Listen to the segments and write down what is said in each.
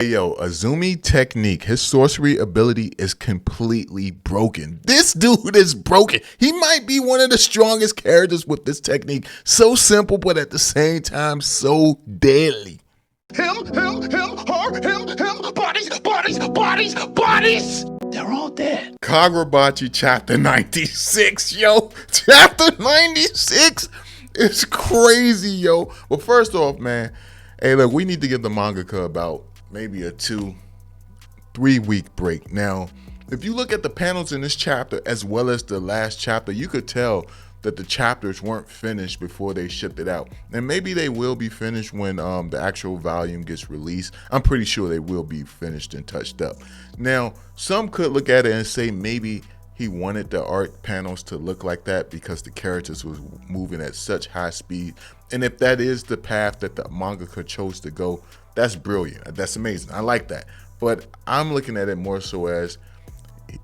Yo, Azumi technique, his sorcery ability is completely broken. This dude is broken. He might be one of the strongest characters with this technique. So simple, but at the same time, so deadly. Him, her, him, bodies. They're all dead. Kagurabachi Chapter 96, yo. Chapter 96 is crazy, yo. Well, first off, man, hey, look, we need to give the mangaka about maybe a 2-3 week break. Now, if you look at the panels in this chapter as well as the last chapter, you could tell that the chapters weren't finished before they shipped it out. And maybe they will be finished when the actual volume gets released. I'm pretty sure they will be finished and touched up. Now, some could look at it and say maybe he wanted the art panels to look like that because the characters was moving at such high speed. And if that is the path that the mangaka chose to go, that's brilliant. That's amazing. I like that. But I'm looking at it more so as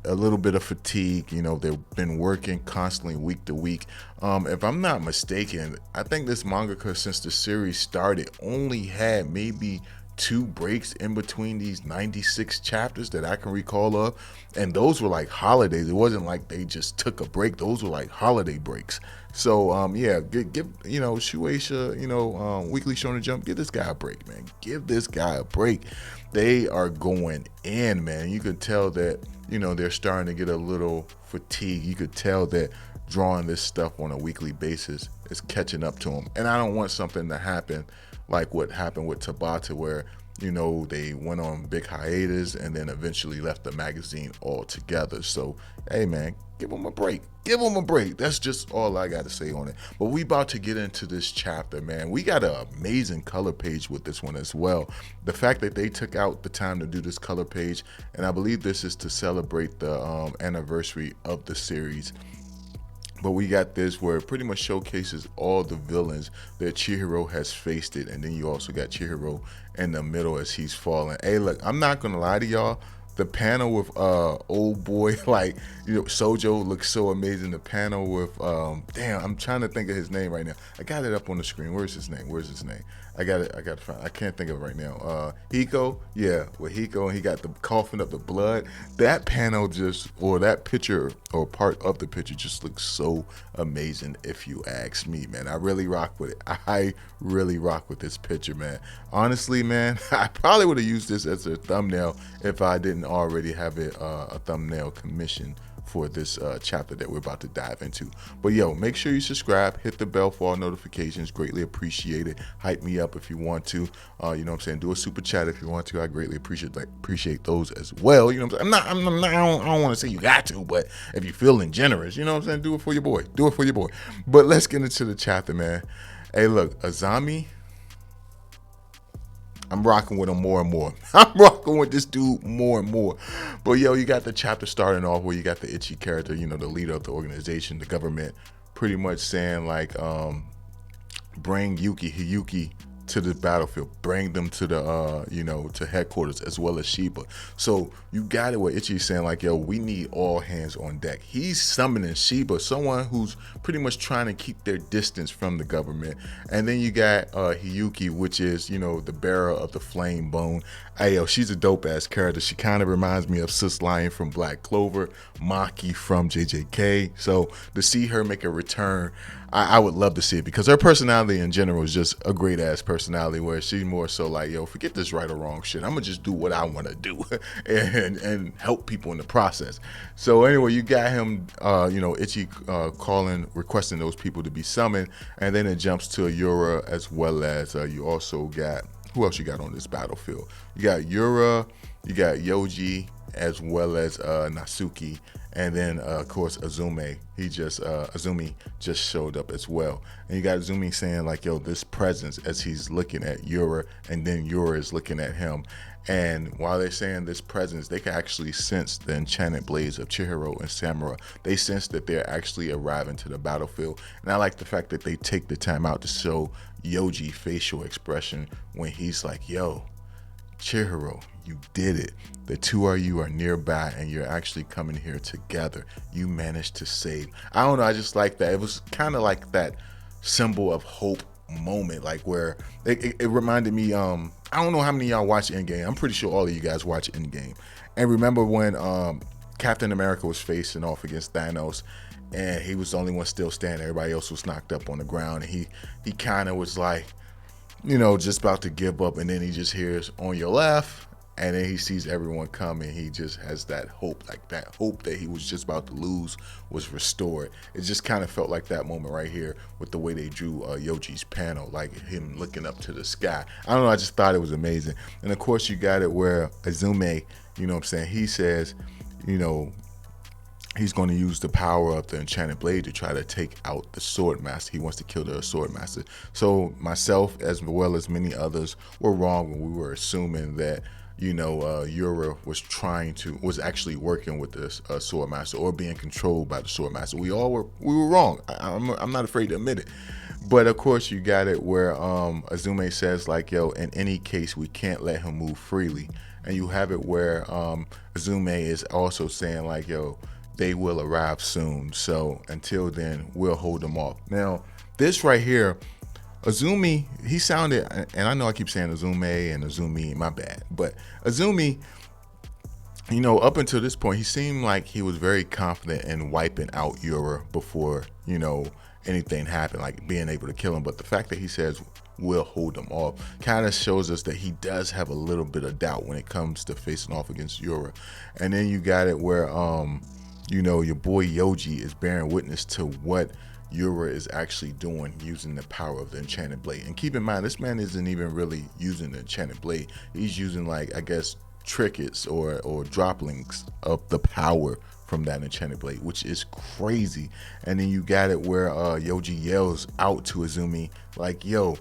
a little bit of fatigue. You know, they've been working constantly week to week. If I'm not mistaken, I think this mangaka, since the series started, only had maybe 2 breaks in between these 96 chapters that I can recall of, and those were like holidays. It wasn't like they just took a break. Those were like holiday breaks. So yeah, give you know, Shueisha, you know, Weekly Shonen Jump, give this guy a break, man. Give this guy a break. They are going in, man. You could tell that, you know, they're starting to get a little fatigue. You could tell that drawing this stuff on a weekly basis is catching up to them. And I don't want something to happen like what happened with Tabata, where, you know, they went on big hiatus and then eventually left the magazine altogether. So, hey, man, give them a break. Give them a break. That's just all I got to say on it. But we about to get into this chapter, man. We got an amazing color page with this one as well. The fact that they took out the time to do this color page, and I believe this is to celebrate the anniversary of the series. But we got this where it pretty much showcases all the villains that Chihiro has faced it. And then you also got Chihiro in the middle as he's falling. Hey, look, I'm not going to lie to y'all. The panel with old boy, like, you know, Sojo looks so amazing. The panel with, damn, I'm trying to think of his name right now. I got it up on the screen. Where's his name? I got to find. I can't think of it right now. Hiko, yeah, with Hiko, and he got the coughing up the blood. That panel just, or that picture, or part of the picture, just looks so amazing. If you ask me, man, I really rock with it. I really rock with this picture, man. Honestly, man, I probably would have used this as a thumbnail if I didn't already have it a thumbnail commission for this chapter that we're about to dive into. But yo, make sure you subscribe, hit the bell for all notifications. Greatly appreciate it. Hype me up if you want to. You know what I'm saying? Do a super chat if you want to. I greatly appreciate those as well. You know what I'm saying? I don't want to say you got to, but if you're feeling generous, you know what I'm saying? Do it for your boy. Do it for your boy. But let's get into the chapter, man. Hey, look, Azami, I'm rocking with him more and more. I'm rocking with this dude more and more. But yo, you got the chapter starting off where you got the Ichi character, you know, the leader of the organization, the government, pretty much saying like, bring Hiyuki to the battlefield, bring them to the you know, to headquarters, as well as Shiba. So you got it where Ichi's saying like, yo, we need all hands on deck. He's summoning Shiba, someone who's pretty much trying to keep their distance from the government. And then you got Hiyuki, which is, you know, the bearer of the flame bone. Hey, yo, she's a dope ass character. She kind of reminds me of Sis Lion from Black Clover, Maki from JJK. So to see her make a return, I would love to see it, because her personality in general is just a great ass personality, where she's more so like, yo, forget this right or wrong shit. I'm gonna just do what I want to do and help people in the process. So anyway, you got him, you know, Ichi requesting those people to be summoned, and then it jumps to Yura, as well as you also got, who else you got on this battlefield? You got Yura, you got Yoji, as well as Natsuki, and then of course Azumi. Azumi just showed up as well. And you got Azumi saying like, yo, this presence, as he's looking at Yura, and then Yura is looking at him. And while they're saying this presence, they can actually sense the enchanted blades of Chihiro and Samura. They sense that they're actually arriving to the battlefield. And I like the fact that they take the time out to show Yoji facial expression when he's like, yo, Chihiro, you did it. The two of you are nearby and you're actually coming here together. You managed to save. I don't know, I just like that. It was kind of like that symbol of hope moment, like where it reminded me I don't know how many of y'all watch Endgame. I'm pretty sure all of you guys watch Endgame. And remember when Captain America was facing off against Thanos, and he was the only one still standing. Everybody else was knocked up on the ground. And he kind of was like, just about to give up, and then he just hears on your left, and then he sees everyone coming. He just has that hope, like that hope that he was just about to lose was restored. It just kind of felt like that moment right here with the way they drew Yoji's panel, like him looking up to the sky. I don't know, I just thought it was amazing. And of course you got it where Azumi, he says, he's going to use the power of the enchanted blade to try to take out the sword master. He wants to kill the sword master. So myself, as well as many others, were wrong when we were assuming that Yura was actually working with the sword master or being controlled by the sword master. We were wrong. I'm not afraid to admit it. But of course you got it where Azumi says like, in any case we can't let him move freely. And you have it where Azumi is also saying like, they will arrive soon. So until then, we'll hold them off. Now, this right here, Azumi, he sounded, and I know I keep saying Azumi, my bad. But Azumi, up until this point, he seemed like he was very confident in wiping out Yura before, anything happened, like being able to kill him. But the fact that he says we'll hold them off kind of shows us that he does have a little bit of doubt when it comes to facing off against Yura. And then you got it where, your boy Yoji is bearing witness to what Yura is actually doing using the power of the enchanted blade. And keep in mind, this man isn't even really using the enchanted blade. He's using, like, I guess, trinkets or droplings of the power from that enchanted blade, which is crazy. And then you got it where Yoji yells out to Azumi, like, yo,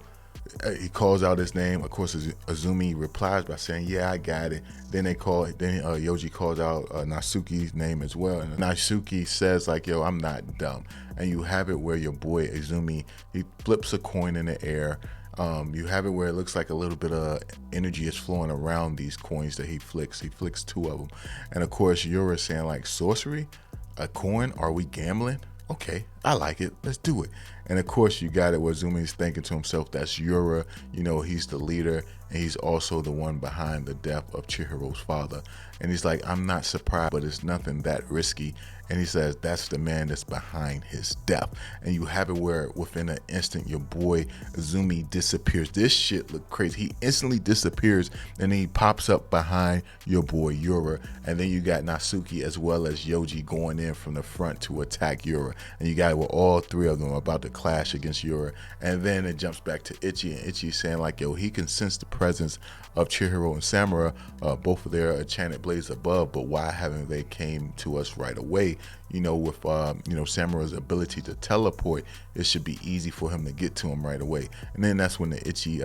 he calls out his name. Of course, Azumi replies by saying, yeah, I got it. Then Yoji calls out Natsuki's name as well. And Natsuki says like, yo, I'm not dumb. And you have it where your boy Azumi, he flips a coin in the air. You have it where it looks like a little bit of energy is flowing around these coins that he flicks. He flicks 2 of them. And of course, Yura saying like, sorcery? A coin? Are we gambling? Okay, I like it. Let's do it. And of course, you got it where Azumi's thinking to himself, that's Yura. He's the leader, and he's also the one behind the death of Chihiro's father. And he's like, I'm not surprised, but it's nothing that risky. And he says, that's the man that's behind his death. And you have it where within an instant, your boy Azumi disappears. This shit look crazy. He instantly disappears, and then he pops up behind your boy Yura. And then you got Natsuki as well as Yoji going in from the front to attack Yura. And you got it where all 3 of them are about to clash against Yura. And then it jumps back to Ichi, and Ichi saying like, yo, he can sense the presence of Chihiro and Samura, both of their enchanted blades above, but why haven't they came to us right away? With Samura's ability to teleport, it should be easy for him to get to him right away. And then that's when the Ichi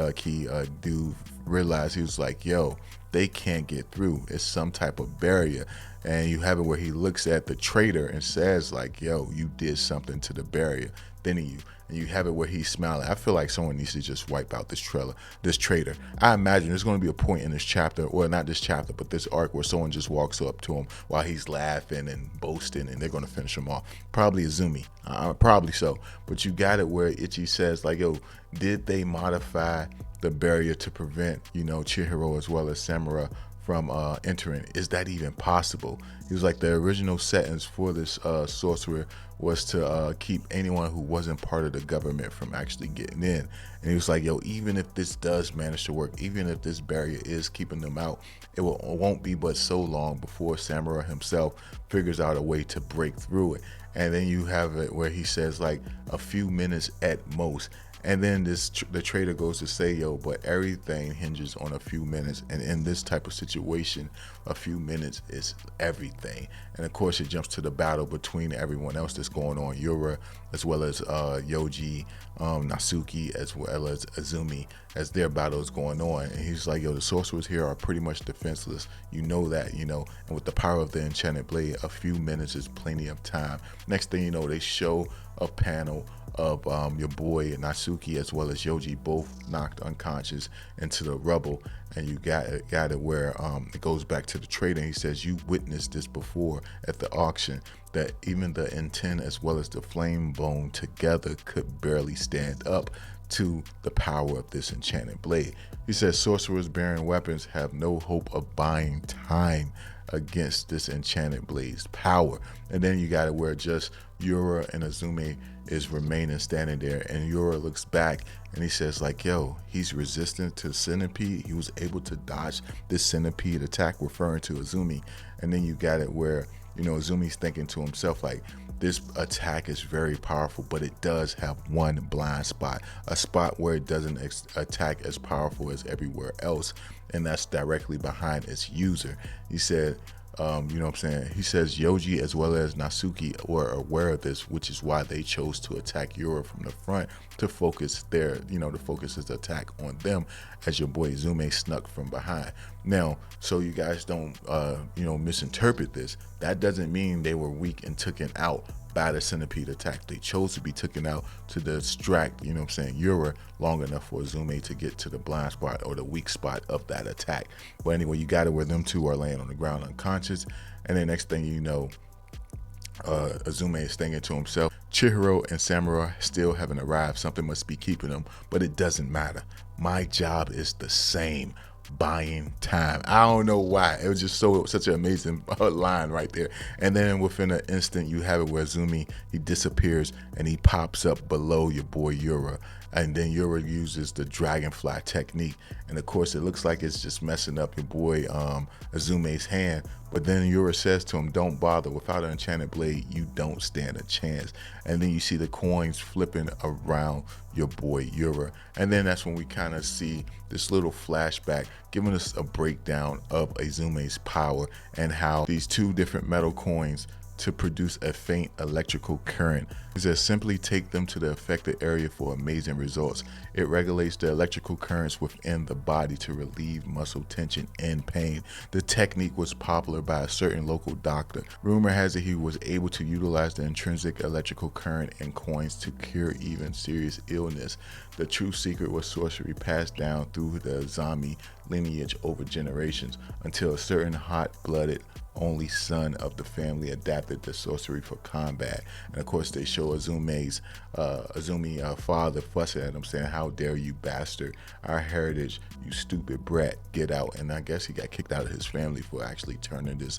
dude realized, he was like, yo, they can't get through. It's some type of barrier. And you have it where he looks at the traitor and says like, yo, you did something to the barrier, didn't you? And you have it where he's smiling. I feel like someone needs to just wipe out this traitor. I imagine there's going to be a point in this chapter, or not this chapter, but this arc, where someone just walks up to him while he's laughing and boasting, and they're going to finish him off. Probably Azumi. Probably so. But you got it where Ichi says like, yo, did they modify the barrier to prevent, Chihiro as well as Samura from entering? Is that even possible? He was like, the original settings for this sorcerer was to keep anyone who wasn't part of the government from actually getting in. And he was like, yo, even if this does manage to work, even if this barrier is keeping them out, it won't be but so long before Samura himself figures out a way to break through it. And then you have it where he says like a few minutes at most. And then the trader goes to say, yo, but everything hinges on a few minutes. And in this type of situation, a few minutes is everything. And of course, it jumps to the battle between everyone else that's going on. Yura, as well as Yoji, Natsuki, as well as Azumi, as their battle is going on. And he's like, yo, the sorcerers here are pretty much defenseless. You know that, And with the power of the enchanted blade, a few minutes is plenty of time. Next thing you know, they show a panel of your boy Natsuki as well as Yoji, both knocked unconscious into the rubble. And you got it where it goes back to the trader. He says, you witnessed this before at the auction, that even the intent as well as the flame bone together could barely stand up to the power of this enchanted blade. He says sorcerers bearing weapons have no hope of buying time against this enchanted blade's power. And then you got it where just Yura and Azumi is remaining standing there, and Yura looks back and he says like, yo, he's resistant to centipede. He was able to dodge this centipede attack, referring to Azumi. And then you got it where, you know, Azumi's thinking to himself like, this attack is very powerful, but it does have one blind spot, a spot where it doesn't attack as powerful as everywhere else, and that's directly behind its user. He said, you know what I'm saying? He says Yoji as well as Natsuki were aware of this, which is why they chose to attack Yura from the front to focus their, you know, to focus his attack on them as your boy Zume snuck from behind. Now, so you guys don't, you know, misinterpret this. That doesn't mean they were weak and taken out by the centipede attack. They chose to be taken out to distract, you know what I'm saying, Yura long enough for Azumi to get to the blind spot or the weak spot of that attack. But anyway, you got it where them two are laying on the ground unconscious, and then next thing you know, Azumi is thinking to himself, Chihiro and Samurai still haven't arrived. Something must be keeping them, but it doesn't matter. My job is the same. Buying time. I don't know why. It was just such an amazing line right there. And then within an instant, you have it where Azumi, he disappears and he pops up below your boy Yura. And then Yura uses the dragonfly technique. And of course, it looks like it's just messing up your boy Azume's hand. But then Yura says to him, don't bother. Without an enchanted blade, you don't stand a chance. And then you see the coins flipping around your boy Yura. And then that's when we kind of see this little flashback giving us a breakdown of Azume's power and how these two different metal coins to produce a faint electrical current. He says simply take them to the affected area for amazing results. It regulates the electrical currents within the body to relieve muscle tension and pain. The technique was popular by a certain local doctor. Rumor has it he was able to utilize the intrinsic electrical current in coins to cure even serious illness. The true secret was sorcery passed down through the Azami lineage over generations until a certain hot-blooded only son of the family adapted the sorcery for combat. And of course they show Azumi's father fussing at him saying, how dare you bastard our heritage, you stupid brat, get out. And I guess he got kicked out of his family for actually turning this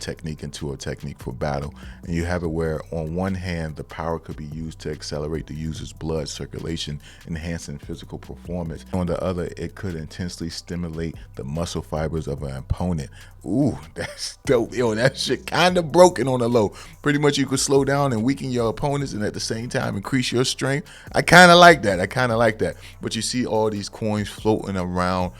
technique into a technique for battle. And you have it where on one hand the power could be used to accelerate the user's blood circulation, enhancing physical performance. On the other, it could intensely stimulate the muscle fibers of an opponent. Ooh, that's dope. Yo, that shit kind of broken on the low. Pretty much you could slow down and weaken your opponents and at the same time increase your strength. I kind of like that. But you see all these coins floating around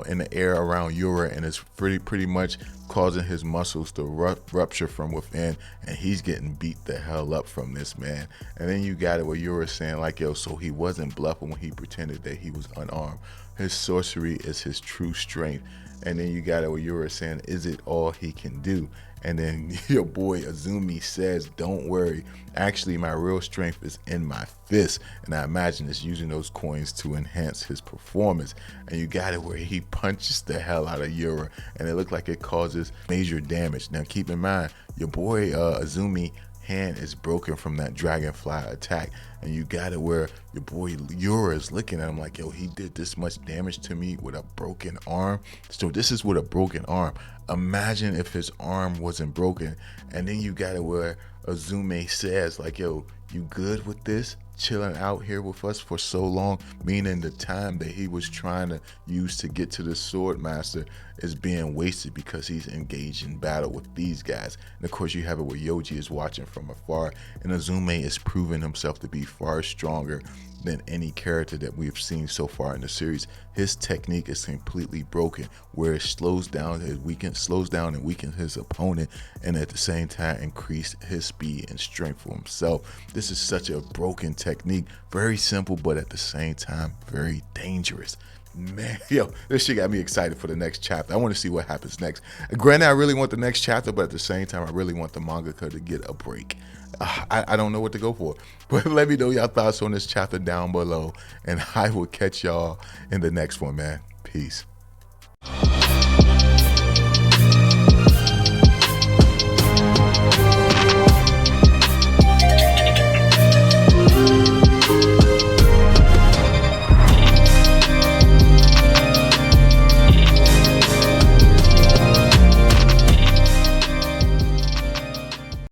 in the air around Yura, and it's pretty much causing his muscles to rupture from within, and he's getting beat the hell up from this, man. And then you got it where Yura saying like, yo, so he wasn't bluffing when he pretended that he was unarmed. His sorcery is his true strength. And then you got it where Yura saying, is it all he can do? And then your boy Azumi says, don't worry, actually my real strength is in my fist. And I imagine it's using those coins to enhance his performance. And you got it where he punches the hell out of Yura, and it looked like it causes major damage. Now keep in mind, your boy Azumi hand is broken from that dragonfly attack, and you got it where your boy Yura is looking at him like, yo, he did this much damage to me with a broken arm. So this is with a broken arm. Imagine if his arm wasn't broken. And then you got it where Azumi says like, yo, you good with this? Chilling out here with us for so long, meaning the time that he was trying to use to get to the sword master is being wasted because he's engaged in battle with these guys. And of course you have it where Yoji is watching from afar, and Azumi is proving himself to be far stronger than any character that we've seen so far in the series. His technique is completely broken, where it slows down and weakens his opponent, and at the same time increase his speed and strength for himself. This is such a broken technique, very simple, but at the same time very dangerous. Man, yo, this shit got me excited for the next chapter. I want to see what happens next. Granted, I really want the next chapter, but at the same time, I really want the mangaka to get a break. I don't know what to go for, but let me know y'all thoughts on this chapter down below, and I will catch y'all in the next one, man. Peace.